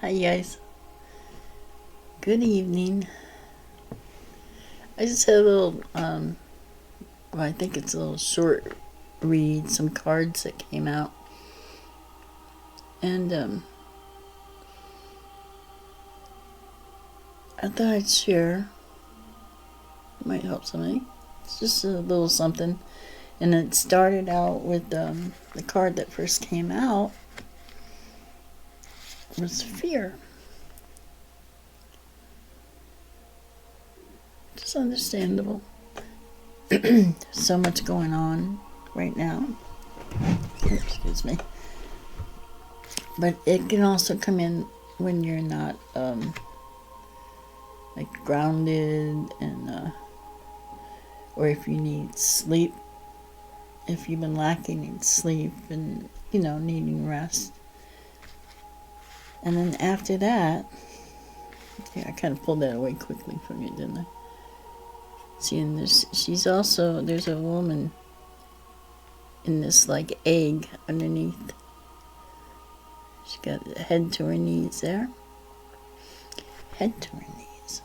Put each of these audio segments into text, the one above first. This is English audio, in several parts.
Hi guys. Good evening. I just had a little, well, I think it's a little short read, some cards that came out. And, I thought I'd share. It might help somebody. It's just a little something. And it started out with, the card that first came out was fear. Just understandable. So much going on right now. Excuse me. But it can also come in when you're not like grounded and or if you need sleep, if you've been lacking in sleep and needing rest. And then after that, yeah, I kind of pulled that away quickly from you, didn't I? See, and there's a woman in this like egg underneath. She's got the head to her knees there. Head to her knees.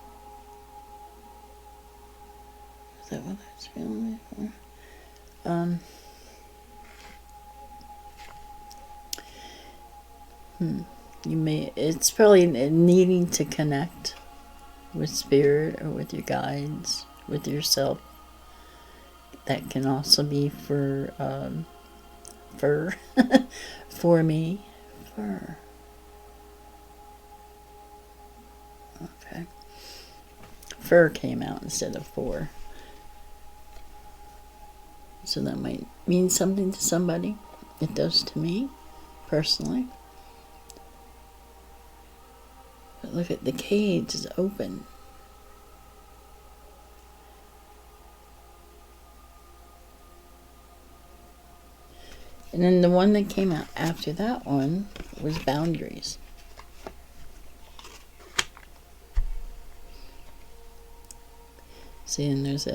Is that what that's feeling for? It's probably needing to connect with spirit or with your guides, with yourself. That can also be for for me. Fur. Okay. Fur came out instead of for. So that might mean something to somebody. It does to me, personally. But look at the cage is open. And then the one that came out after that one was boundaries. See, and there's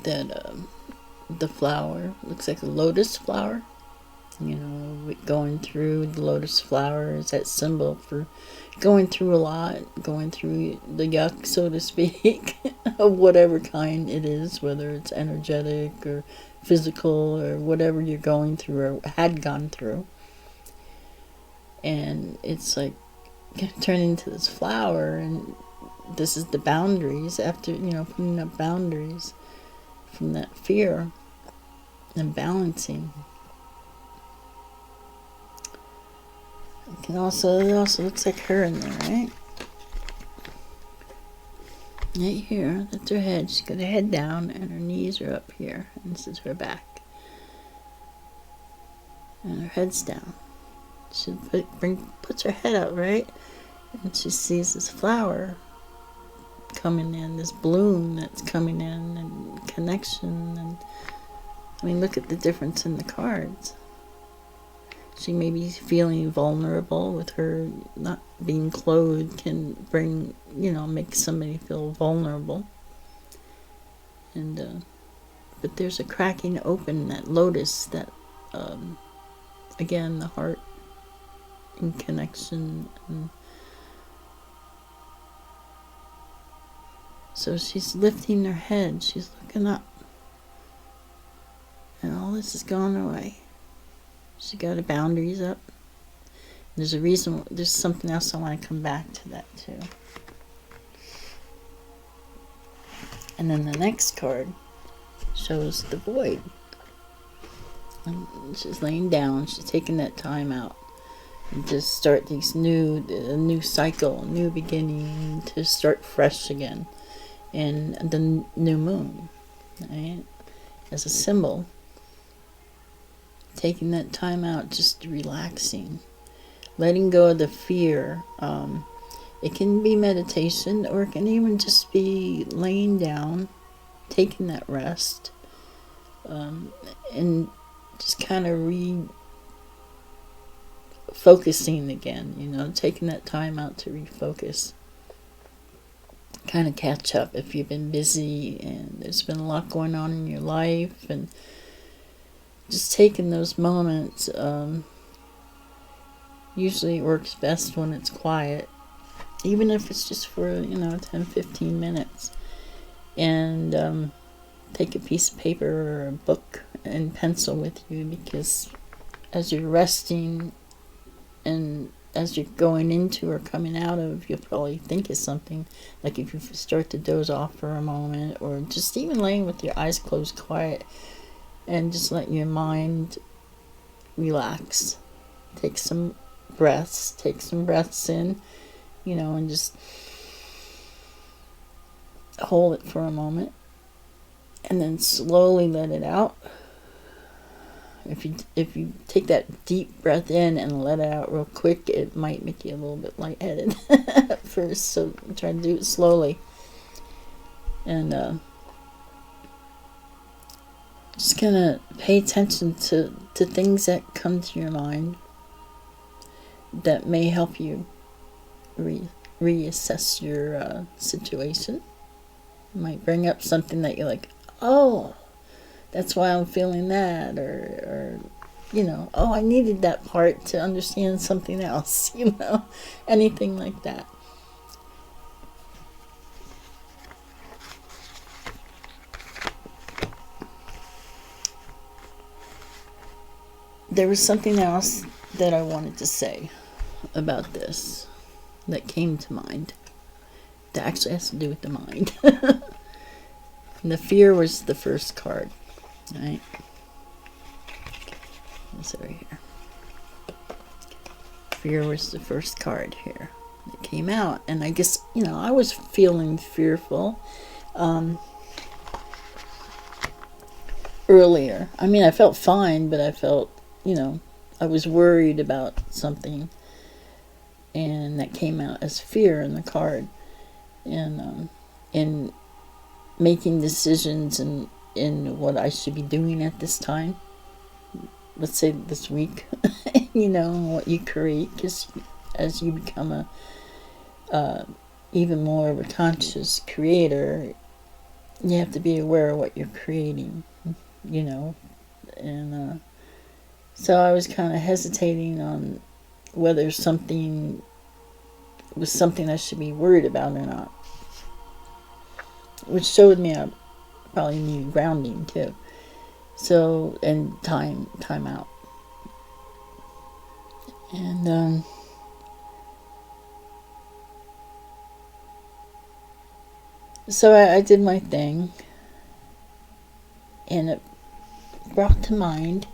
the flower looks like a lotus flower. Going through the lotus flower is that symbol for going through a lot, going through the yuck, so to speak, of whatever kind it is, whether it's energetic or physical or whatever you're going through or had gone through. And it's like turning into this flower, and this is the boundaries after, putting up boundaries from that fear and balancing. It also looks like her in there, right? Right here, that's her head. She's got her head down and her knees are up here. And this is her back. And her head's down. She puts her head out, right? And she sees this flower coming in, this bloom that's coming in, and connection. And I mean, look at the difference in the cards. She may be feeling vulnerable with her not being clothed can bring, make somebody feel vulnerable. And, but there's a cracking open, that lotus, that, again, the heart in connection. And so she's lifting her head, she's looking up. And all this is gone away. She got her boundaries up. There's a reason, there's something else I want to come back to that too. And then the next card shows the void. And she's laying down, she's taking that time out and to start a new cycle, a new beginning, to start fresh again. And the new moon, right? As a symbol. Taking that time out, just relaxing, letting go of the fear. It can be meditation, or it can even just be laying down, taking that rest, and just kind of refocusing again, taking that time out to refocus. Kind of catch up if you've been busy and there's been a lot going on in your life, and just taking those moments Usually it works best when it's quiet, even if it's just for 10-15 minutes. And take a piece of paper or a book and pencil with you, because as you're resting and as you're going into or coming out of, you'll probably think of something. Like if you start to doze off for a moment, or just even laying with your eyes closed quiet and just let your mind relax. Take some breaths in, and just hold it for a moment, and then slowly let it out. If you take that deep breath in and let it out real quick, it might make you a little bit lightheaded at first. So try to do it slowly, and just gonna pay attention to things that come to your mind that may help you reassess your situation. It might bring up something that you're like, oh, that's why I'm feeling that, or oh, I needed that part to understand something else, anything like that. There was something else that I wanted to say about this that came to mind that actually has to do with the mind. And the fear was the first card, right? It's over here. Fear was the first card here that came out, and I guess I was feeling fearful earlier. I mean, I felt fine, but I felt I was worried about something, and that came out as fear in the card, and in making decisions in what I should be doing at this time. Let's say this week, what you create, because as you become a even more of a conscious creator, you have to be aware of what you're creating, and so I was kind of hesitating on whether something was something I should be worried about or not, which showed me I probably needed grounding too. So, and time out. And so I did my thing, and it brought to mind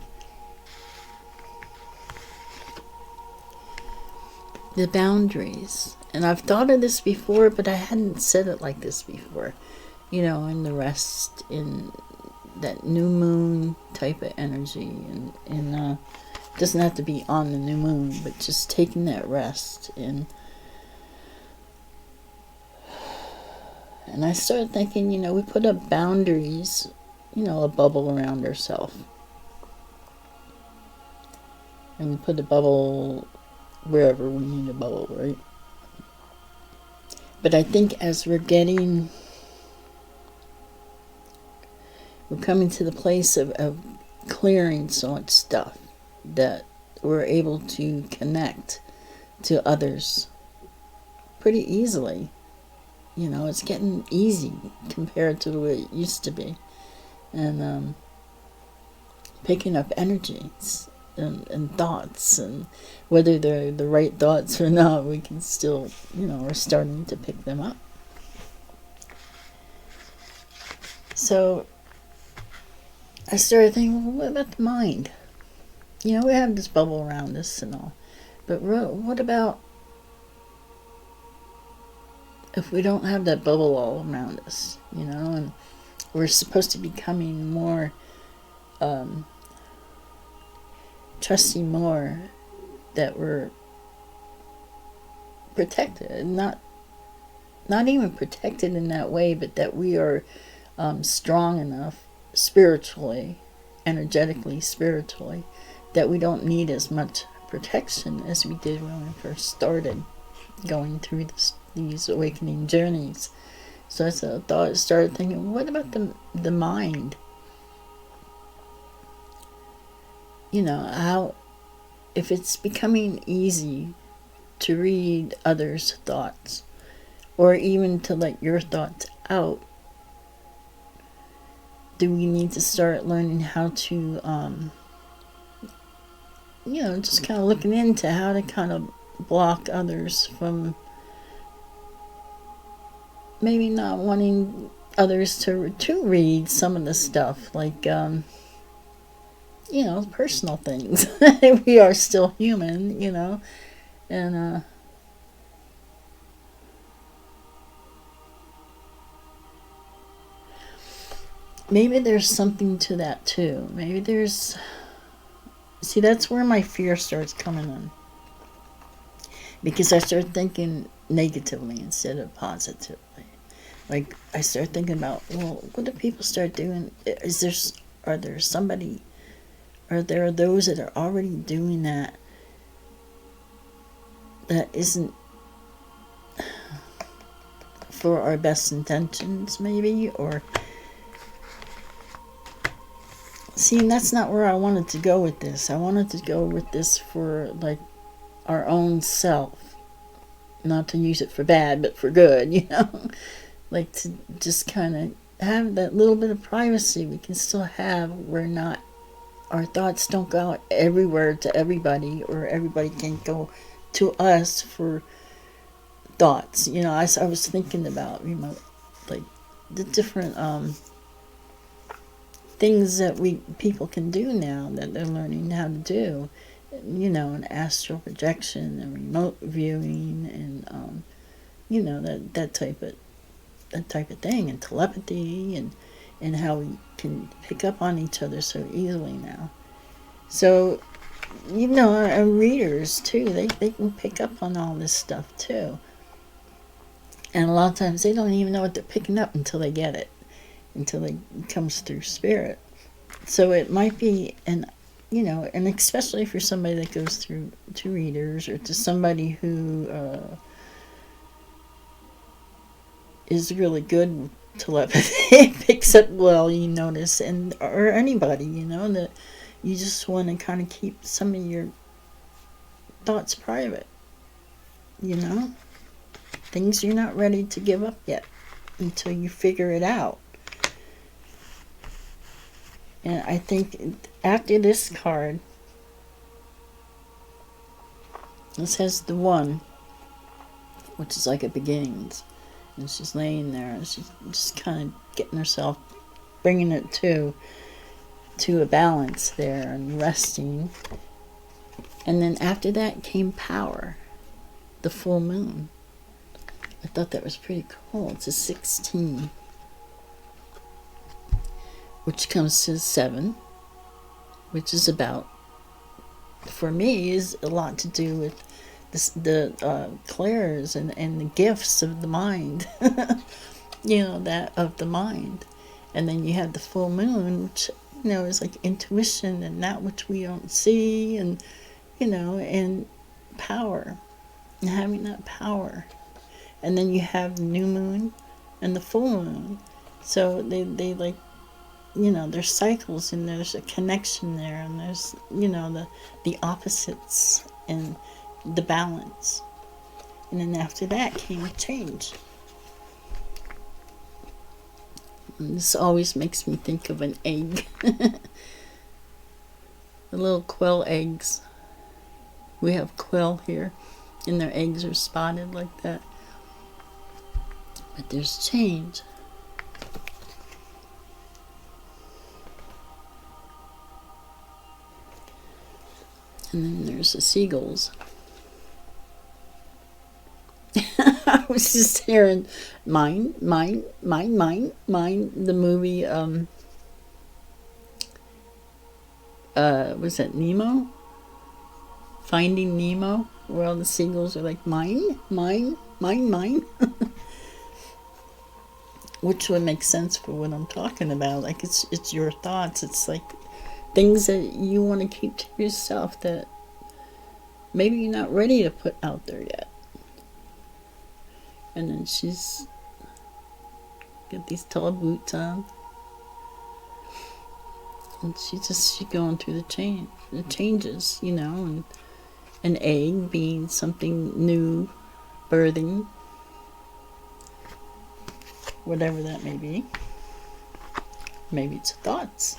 the boundaries. And I've thought of this before, but I hadn't said it like this before. In the rest, in that new moon type of energy, and it doesn't have to be on the new moon, but just taking that rest. And I started thinking, we put up boundaries, a bubble around ourselves, and we put the bubble wherever we need a bubble, right? But I think as we're coming to the place of clearing so much stuff, that we're able to connect to others pretty easily. It's getting easy compared to the way it used to be. And picking up energies and thoughts, and whether they're the right thoughts or not, we can still, we're starting to pick them up. So I started thinking, well, what about the mind? We have this bubble around us and all, but what about if we don't have that bubble all around us, and we're supposed to be becoming more, trusting more that we're protected, not even protected in that way, but that we are strong enough spiritually, energetically, spiritually, that we don't need as much protection as we did when we first started going through these awakening journeys. So I started thinking, what about the mind? if it's becoming easy to read others' thoughts, or even to let your thoughts out, do we need to start learning how to, just kind of looking into how to kind of block others from maybe not wanting others to read some of the stuff, like, personal things. We are still human, and, maybe there's something to that too. Maybe there's, see, that's where my fear starts coming in. Because I start thinking negatively instead of positively. Like, I start thinking about, well, what do people start doing? Are there those that are already doing that isn't for our best intentions, maybe? Or, see, and that's not where I wanted to go with this. I wanted to go with this for, like, our own self. Not to use it for bad, but for good, Like, to just kind of have that little bit of privacy we can still have. Our thoughts don't go out everywhere to everybody, or everybody can't go to us for thoughts. I was thinking about, like, the different things that people can do now that they're learning how to do. An astral projection and remote viewing, and that type of thing, and telepathy, and how we can pick up on each other so easily now. So, our readers too, they can pick up on all this stuff too. And a lot of times they don't even know what they're picking up until they get it, until it comes through spirit. So it might be and especially for somebody that goes through to readers, or to somebody who is really good with telepathy, picks up well, you notice, or anybody, that you just want to kind of keep some of your thoughts private, things you're not ready to give up yet until you figure it out. And I think after this card, this has the one, which is like a beginnings. And she's laying there, and she's just kind of getting herself, bringing it to a balance there, and resting. And then after that came power, the full moon. I thought that was pretty cool. It's a 16. Which comes to 7, which is about, for me, is a lot to do with the clairs and the gifts of the mind, that of the mind. And then you have the full moon, which, is like intuition and that which we don't see, and, and power, and having that power. And then you have the new moon and the full moon. So they like, there's cycles, and there's a connection there, and there's, the opposites and the balance. And then after that came a change. And this always makes me think of an egg. The little quail eggs. We have quail here, and their eggs are spotted like that. But there's change. And then there's the seagulls. I was just hearing mine, the movie, was that Nemo? Finding Nemo, where all the seagulls are like, mine. Which would make sense for what I'm talking about. Like, it's your thoughts. It's like things that you want to keep to yourself that maybe you're not ready to put out there yet. And then she's got these tall boots on. And she's going through the changes, you know, and an egg being something new, birthing, whatever that may be. Maybe it's thoughts.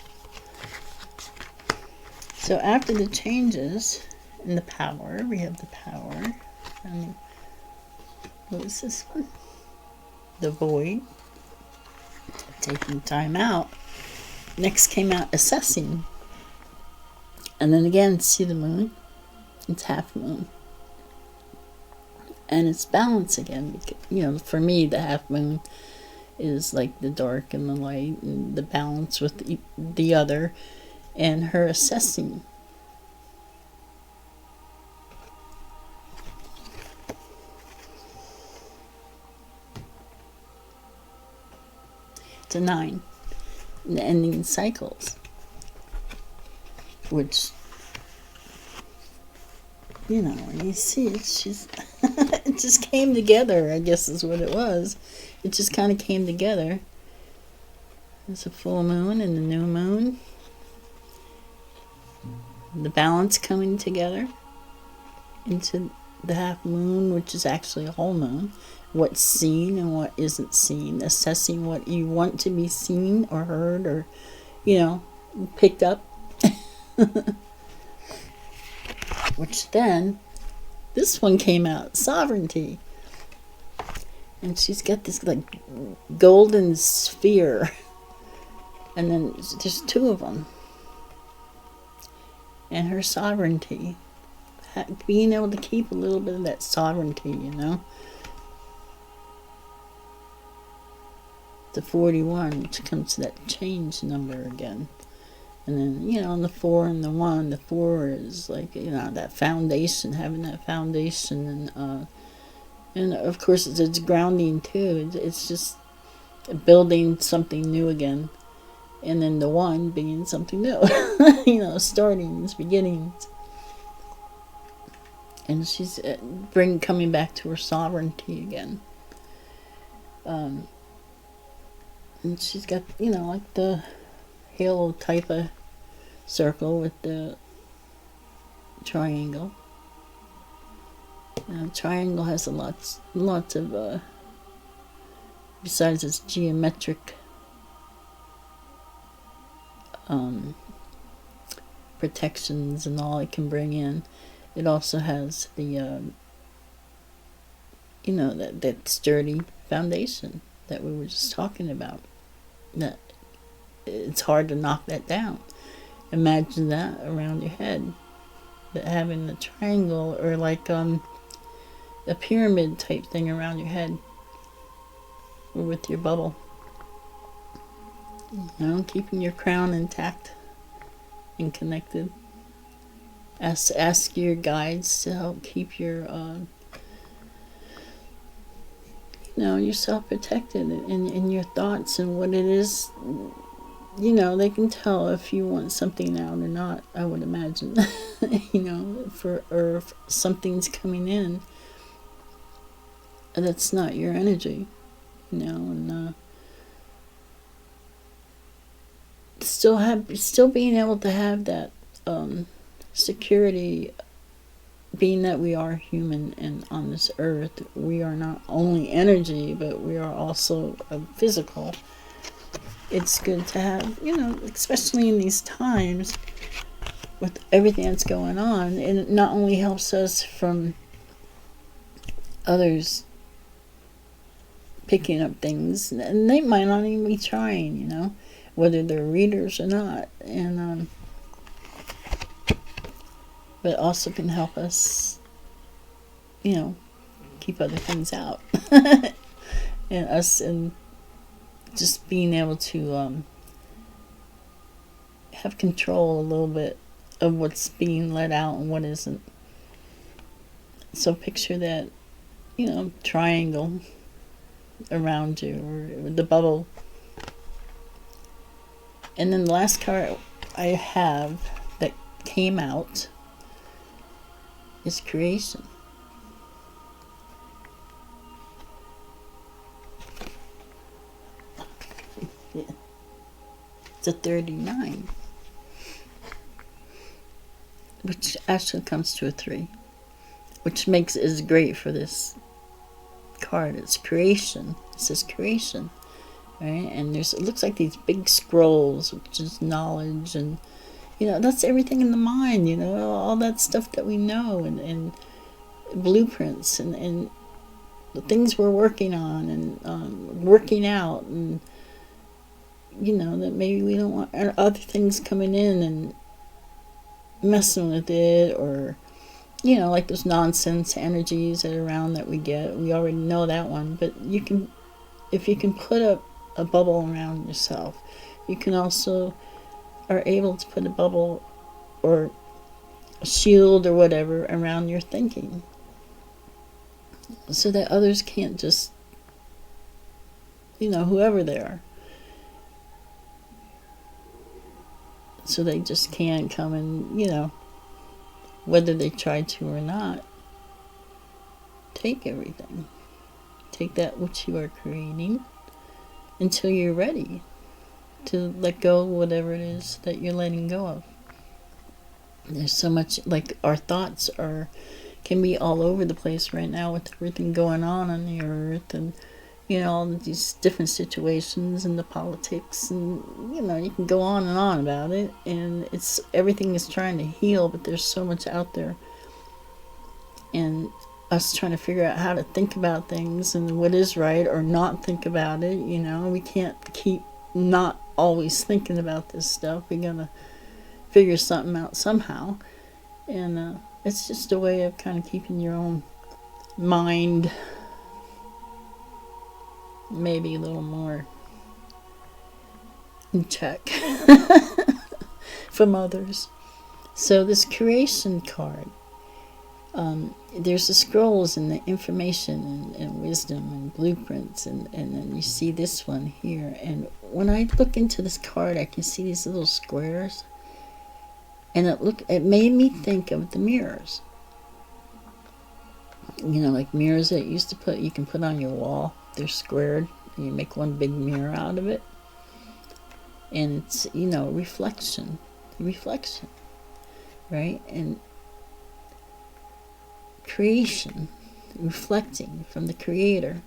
So after the changes in the power, we have the power. And what is this one? The void. Taking time out. Next came out assessing. And then again, see the moon. It's half moon. And it's balance again. Because, you know, for me, the half moon is like the dark and the light and the balance with the other. And her assessing. It's a 9. The ending cycles. Which, you know, you see it's just it just came together, I guess is what it was. It just kind of came together. There's a full moon and the new moon. The balance coming together into the half moon, which is actually a whole moon. What's seen and what isn't seen. Assessing what you want to be seen or heard or, you know, picked up. Which then, this one came out, sovereignty. And she's got this like golden sphere. And then there's 2 of them. And her sovereignty, being able to keep a little bit of that sovereignty, you know. The 41, which comes to that change number again. And then, you know, the 4 and the 1, the 4 is like, you know, that foundation, having that foundation. And of course, it's grounding too. It's just building something new again. And then the 1 being something new, you know, startings, beginnings. And she's coming back to her sovereignty again. And she's got, you know, like the halo type of circle with the triangle. Triangle has lots of, besides its geometric protections and all it can bring in, it also has the you know, that sturdy foundation that we were just talking about, that it's hard to knock that down. Imagine that around your head, that having the triangle or like a pyramid type thing around your head or with your bubble, you know, keeping your crown intact and connected. Ask your guides to help keep your you know, yourself protected in your thoughts and what it is. You know, they can tell if you want something out or not, I would imagine. You know, or if something's coming in that's not your energy, you know, and still being able to have that security, being that we are human and on this earth, we are not only energy, but we are also physical. It's good to have, you know, especially in these times with everything that's going on, and it not only helps us from others picking up things, and they might not even be trying, you know, whether they're readers or not, and but also can help us, you know, keep other things out. And us, and just being able to have control a little bit of what's being let out and what isn't. So picture that, you know, triangle around you, or the bubble. And then the last card I have that came out is creation. Yeah. It's a 39. which actually comes to a 3, which is great for this card. It's creation. It says creation, right? And it looks like these big scrolls, which is knowledge, and that's everything in the mind. All that stuff that we know, and blueprints, and the things we're working on, and working out, and that maybe we don't want other things coming in and messing with it, or like those nonsense energies that are around that we get. We already know that one, but if you can put a bubble around yourself, you can also are able to put a bubble or a shield or whatever around your thinking, so that others can't just, whoever they are, so they just can't come and, whether they try to or not, take everything. Take that which you are creating until you're ready to let go of whatever it is that you're letting go of. There's so much, like, our thoughts can be all over the place right now with everything going on the earth, and all these different situations and the politics, and you can go on and on about it, and everything is trying to heal, but there's so much out there, and us trying to figure out how to think about things and what is right or not think about it. We can't keep not always thinking about this stuff. We're gonna figure something out somehow, and it's just a way of kind of keeping your own mind maybe a little more in check from others. So this creation card, there's the scrolls and the information and wisdom and blueprints, and then you see this one here. And when I look into this card, I can see these little squares, and it made me think of the mirrors. Like mirrors that you can put on your wall. They're squared, and you make one big mirror out of it, and it's reflection, right? And creation, reflecting from the creator,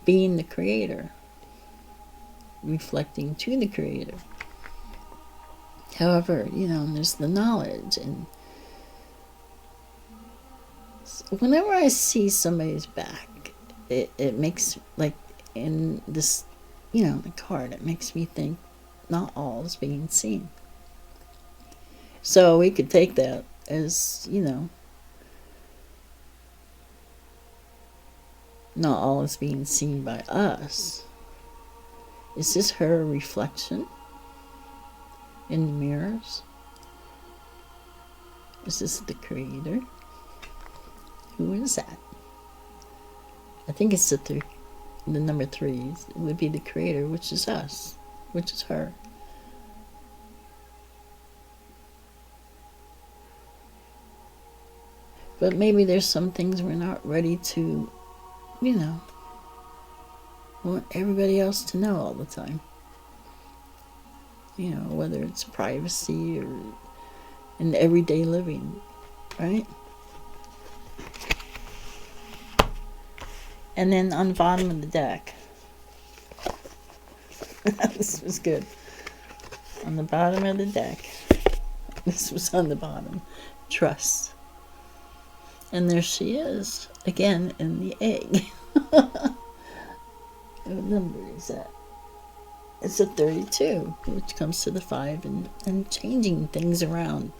being the creator, reflecting to the creator. However, there's the knowledge, and whenever I see somebody's back, it makes, like in this, the card, it makes me think not all is being seen. So we could take that as, not all is being seen by us. Is this her reflection in the mirrors? Is this the creator? Who is that? I think it's the number 3. It would be the creator, which is us, which is her. But maybe there's some things we're not ready to, want everybody else to know all the time. Whether it's privacy or in everyday living, right? And then on the bottom of the deck, this was good. On the bottom of the deck, this was on the bottom, trust. And there she is, again, in the egg. What number is that? It's a 32, which comes to the 5, and changing things around,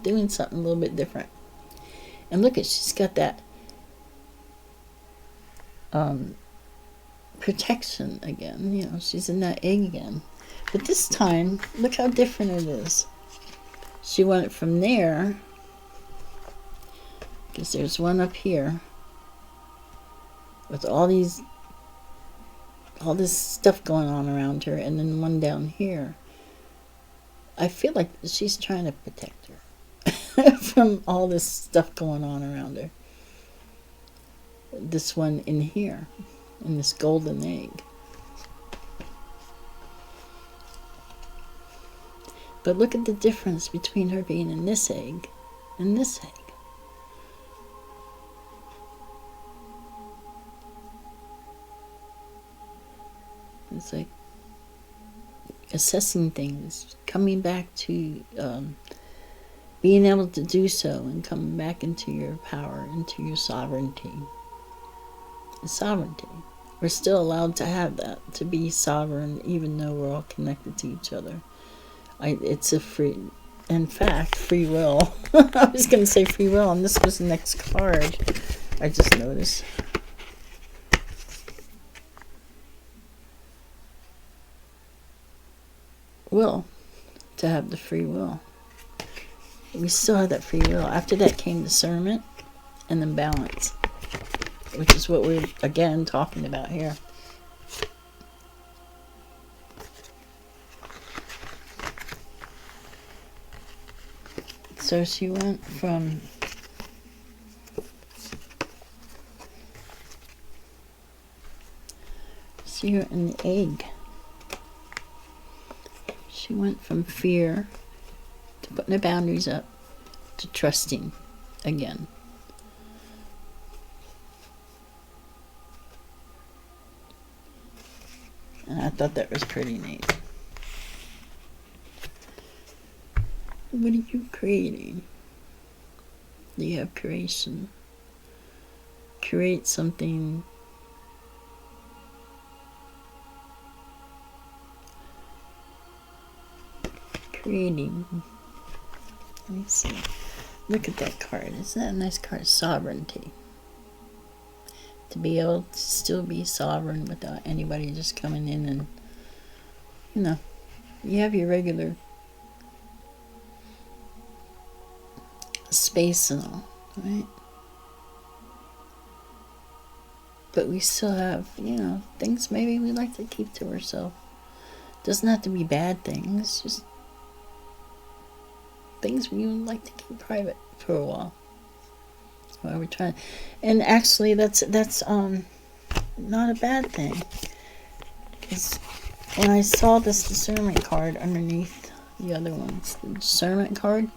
doing something a little bit different. And look she's got that protection again. She's in that egg again. But this time, look how different it is. She went from there, because there's one up here with all this stuff going on around her, and then one down here. I feel like she's trying to protect her from all this stuff going on around her. This one in here, in this golden egg. But look at the difference between her being in this egg in this egg. It's like assessing things, coming back to being able to do so, and coming back into your power, into your sovereignty. Sovereignty. We're still allowed to have that, to be sovereign, even though we're all connected to each other. It's a free, in fact, free will. I was going to say free will, and this was the next card. I just noticed. Will, to have the free will. We still have that free will. After that came discernment, and then balance, which is what we're, again, talking about here. So she went from you're in the egg. She went from fear to putting her boundaries up to trusting again. And I thought that was pretty neat. What are you creating? Do you have creation? Create something creating. Let me see. Look at that card. Isn't that a nice card? Sovereignty. To be able to still be sovereign without anybody just coming in and, you have your regular space and all, right? But we still have, things maybe we like to keep to ourselves. Doesn't have to be bad things, just things we would like to keep private for a while. That's why we're trying. And actually, that's not a bad thing. Because when I saw this discernment card underneath the other ones, the discernment card,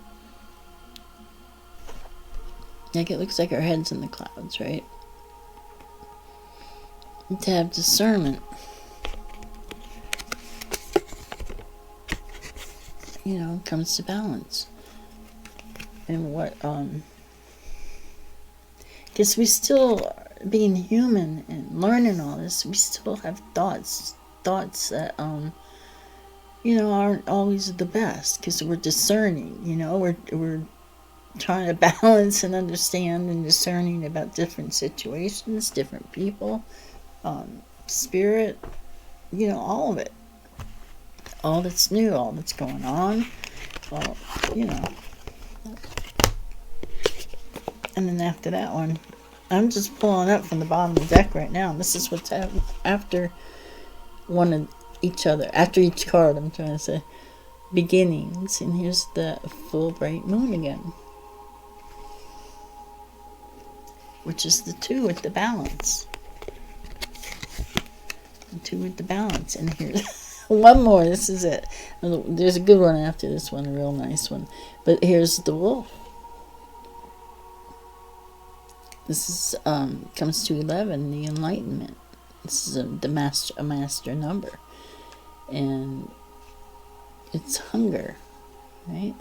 like it looks like our head's in the clouds, right? And to have discernment, comes to balance. And what, because we still, being human and learning all this, we still have thoughts that, aren't always the best, because we're discerning, we're trying to balance and understand and discerning about different situations, different people, spirit, all of it. All that's new, all that's going on, all, And then after that one, I'm just pulling up from the bottom of the deck right now. This is what's happening after one of each other. After each card, I'm trying to say. Beginnings. And here's the full bright moon again. Which is the 2 with the balance. The 2 with the balance. And here's one more. This is it. There's a good one after this one. A real nice one. But here's the wolf. This is comes to 11, the enlightenment. This is a master number, and it's hunger, right?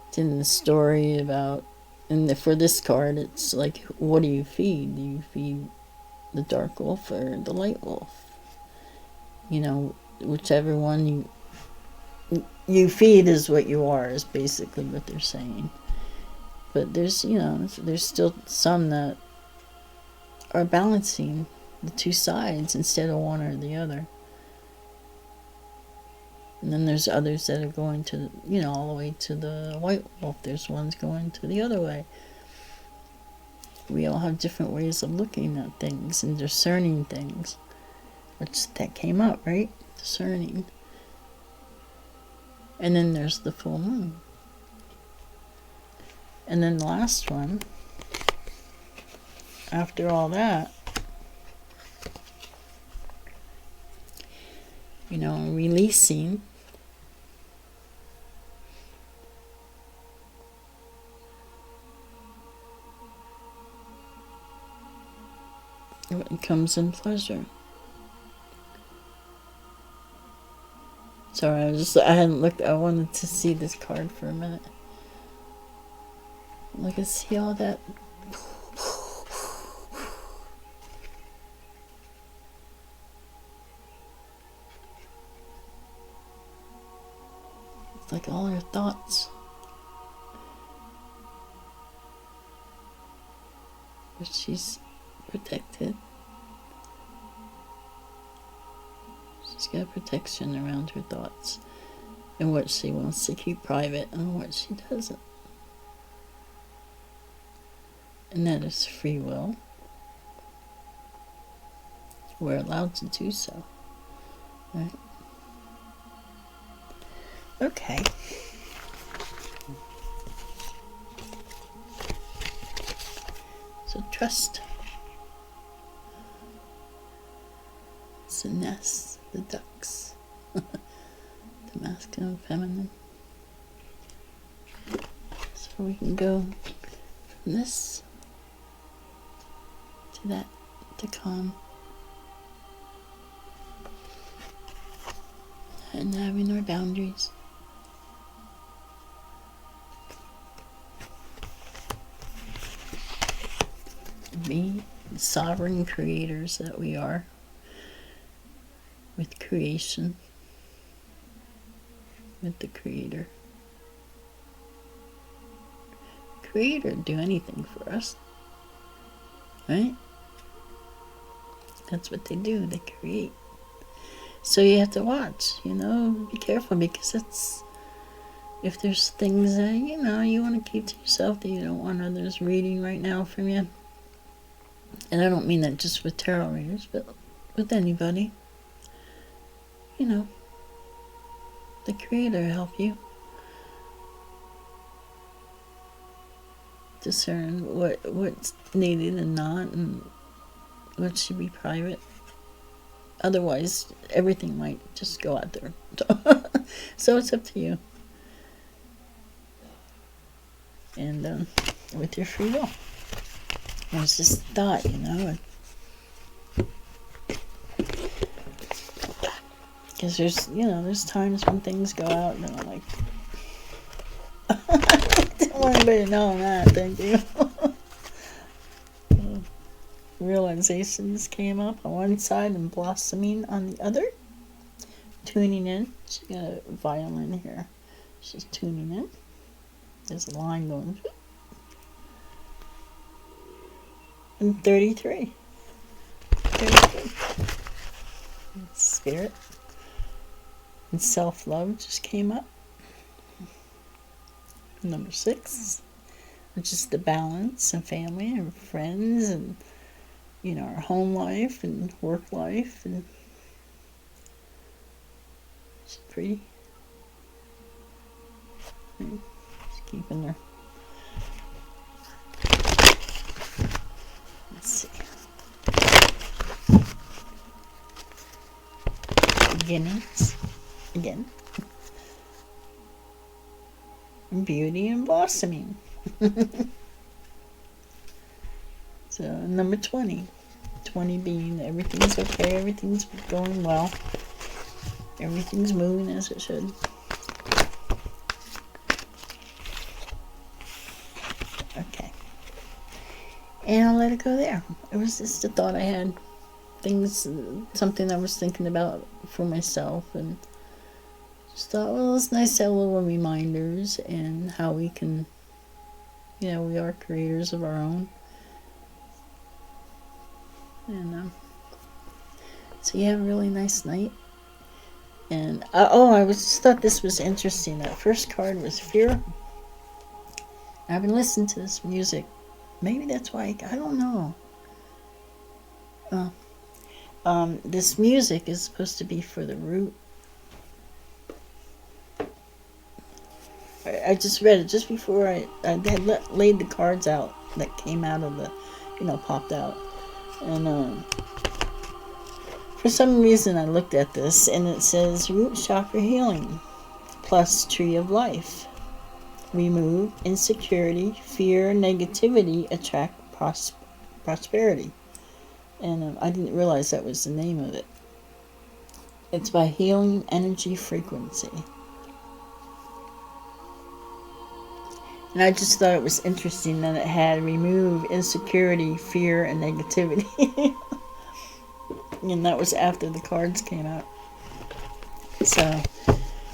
It's in the story about, for this card, it's like, what do you feed? Do you feed the dark wolf or the light wolf? Whichever one you feed is what you are, is basically what they're saying. But there's still some that are balancing the two sides instead of one or the other. And then there's others that are going to, all the way to the white wolf. There's ones going to the other way. We all have different ways of looking at things and discerning things. That came up, right? Discerning. And then there's the full moon. And then the last one, after all that, releasing, It comes in pleasure. Sorry, I hadn't looked. I wanted to see this card for a minute. Look and see all that. It's like all her thoughts. But she's protected. She's got protection around her thoughts and what she wants to keep private and what she doesn't. And that is free will. We're allowed to do so. Right? Okay. So trust. It's the nest, the ducks. The masculine, feminine. So we can go from this to that, to calm. And having our boundaries. Be the sovereign creators that we are with creation, with the Creator. Creator would do anything for us, right? That's what they do, they create. So you have to watch, be careful, because if there's things that, you want to keep to yourself, that you don't want others reading right now from you. And I don't mean that just with tarot readers, but with anybody. The Creator will help you discern what's needed and not, and what should be private. Otherwise, everything might just go out there. So it's up to you. And with your free will. It was just a thought, Because there's times when things go out and I'm like, I don't want anybody to know that, thank you. Realizations came up on one side and blossoming on the other. Tuning in. She got a violin here. She's tuning in. There's a line going. And 33. 33. Spirit. And self-love just came up. Number 6. Which is the balance and family and friends and our home life and work life, and she's pretty. She's keeping her. Let's see. Beginnings again. And beauty and blossoming. So number 20. 20 being everything's okay, everything's going well, everything's moving as it should. Okay. And I'll let it go there. It was just a thought I had. Something I was thinking about for myself, and just thought, well, it's nice to have little reminders and how we can, we are creators of our own. And so you have a really nice night. And I just thought this was interesting. That first card was fear. I've been listening to this music. Maybe that's why I don't know. This music is supposed to be for the root. I just read it just before I had laid the cards out that came out of the, popped out. And for some reason I looked at this and it says root chakra healing plus tree of life. Remove insecurity, fear, negativity, attract prosperity. And I didn't realize that was the name of it. It's by Healing Energy Frequency. And I just thought it was interesting that it had remove insecurity, fear, and negativity. And that was after the cards came out. So,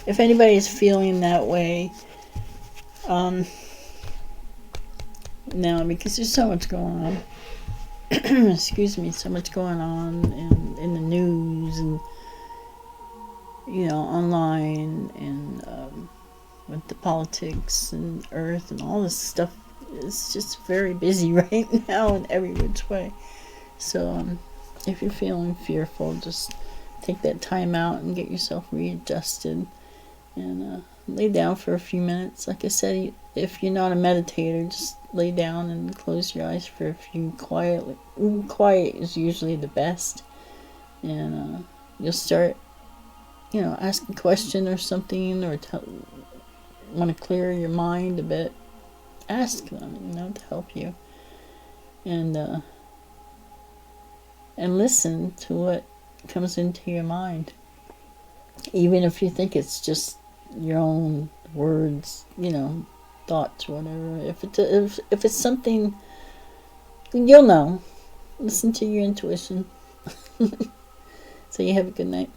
if anybody is feeling that way, now, because there's so much going on, excuse me, so much going on in the news and, online and with the politics and earth and all this stuff. It's just very busy right now in every which way. So, if you're feeling fearful, just take that time out and get yourself readjusted and lay down for a few minutes. Like I said, if you're not a meditator, just lay down and close your eyes for a few quietly. Quiet is usually the best. And you'll start, asking a question or something, or want to clear your mind a bit. Ask them, to help you. And listen to what comes into your mind. Even if you think it's just your own words, thoughts, whatever. If it's something, you'll know. Listen to your intuition. So you have a good night.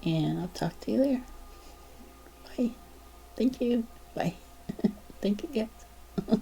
And I'll talk to you later. Bye. Thank you. Bye. Thank you, guys.